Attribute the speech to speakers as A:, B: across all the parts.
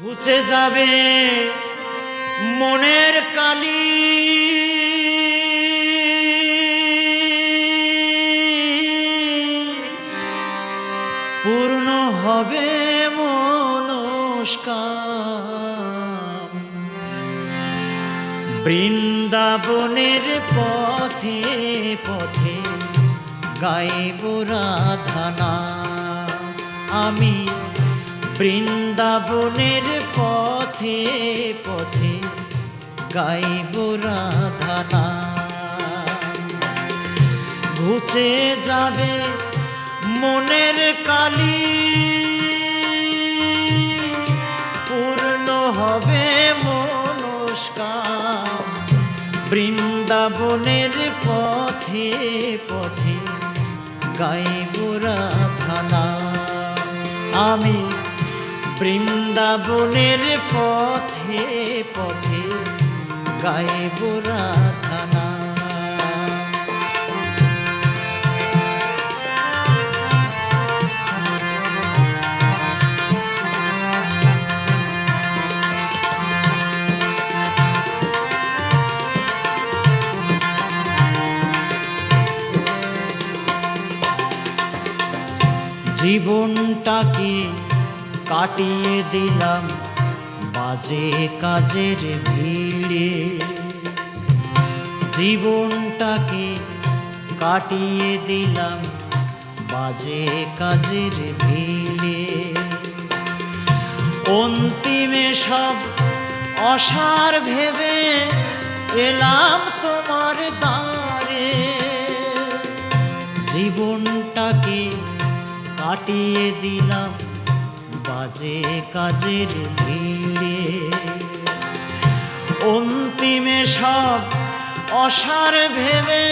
A: ঘুচে যাবে মনের কালি, পূর্ণ হবে মনস্কাম। বৃন্দাবনের পথে পথে গাইব রাধা নাম। আমি বৃন্দাবনের পথে পথে গাইব রাধা নাম। ঘুচে যাবে মনের কালি, পূর্ণ হবে মনস্কাম। বৃন্দাবনের পথে পথে গাইব রাধা নাম। আমি বৃন্দাবনের পথে পথে গাইব রাধা নাম। জীবনটাকে কাটিয়ে দিলাম বাজে কাজের ভিড়ে। জীবনটাকে কাটিয়ে দিলাম বাজে কাজের ভিড়ে। অন্তিমে সব অসার ভেবে এলাম তোমার দ্বারে। জীবনটাকে কাটিয়ে দিলাম বাজে কাজের ভিড়ে। অন্তিমে সব অসার ভেবে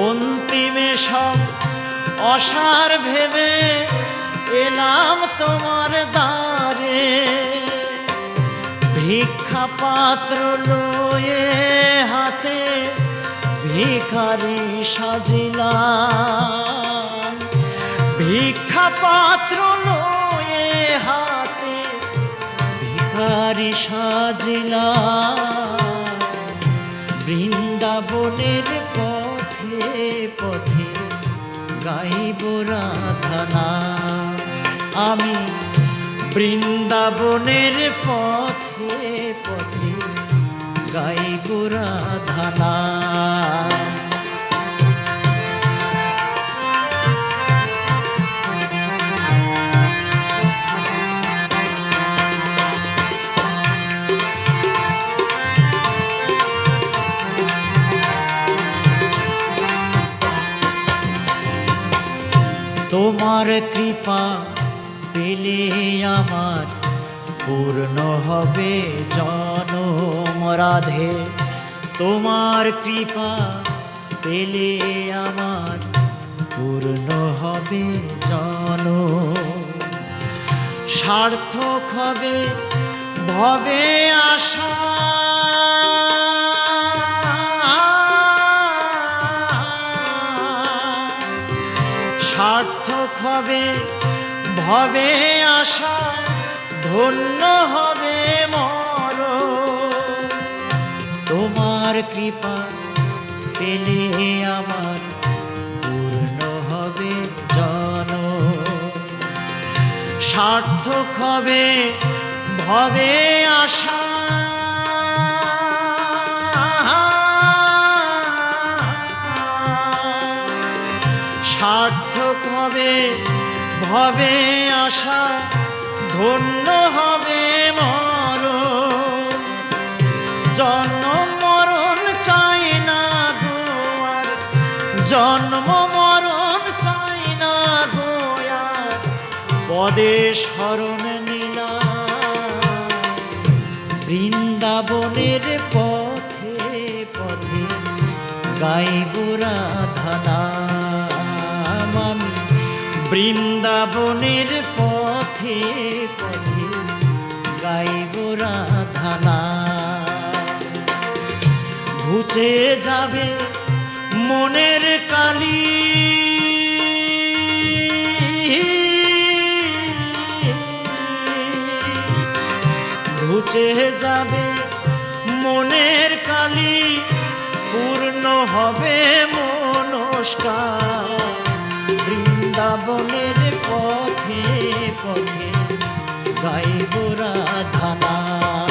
A: অন্তিমে সব অসার ভেবে এলাম তোমার দ্বারে। ভিক্ষা পাত্র লয়ে হাতে ভিখারি সাজিলাম। ভিক্ষা পাত্র লয়ে হাতে ভিখারি সাজিলাম। বৃন্দাবনের পথে পথে গাইব রাধা নাম। আমি বৃন্দাবনের পথে পথে গাইব রাধা নাম। তোমার কৃপা পেলে আমার পূর্ণ হবে জনম রাধে। তোমার কৃপা পেলে আমার পূর্ণ হবে জনম। সার্থক হবে ভবে আশা, সার্থক হবে ভবে আশা, ধন্য হবে মরণ। তোমার কৃপা পেলে আমার পূর্ণ হবে জনম। সার্থক হবে ভবে আশা, সার্থক হবে ভবে আশা, ধন্য হবে মরণ। জন্ম মরণ চাই না গো আর, জন্ম মরণ চাই না গো আর, পদে শরণ নিলাম। বৃন্দাবনের পথে পথে গাইব রাধা নাম। আমি বৃন্দাবনের পথে পথে গাইব রাধা নাম। ঘুচে যাবে মনের কালি, যাবে মনের কালি, পূর্ণ হবে মনস্কার। বৃন্দাবনের পথে পথে গাইব রাধা নাম।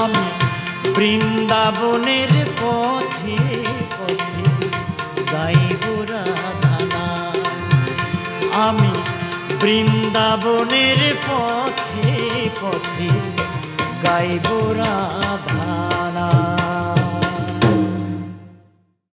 A: আমি বৃন্দাবনের পথে পথে গাইব রাধা নাম। আমি বৃন্দাবনের পথে পথে গাইব রাধা নাম।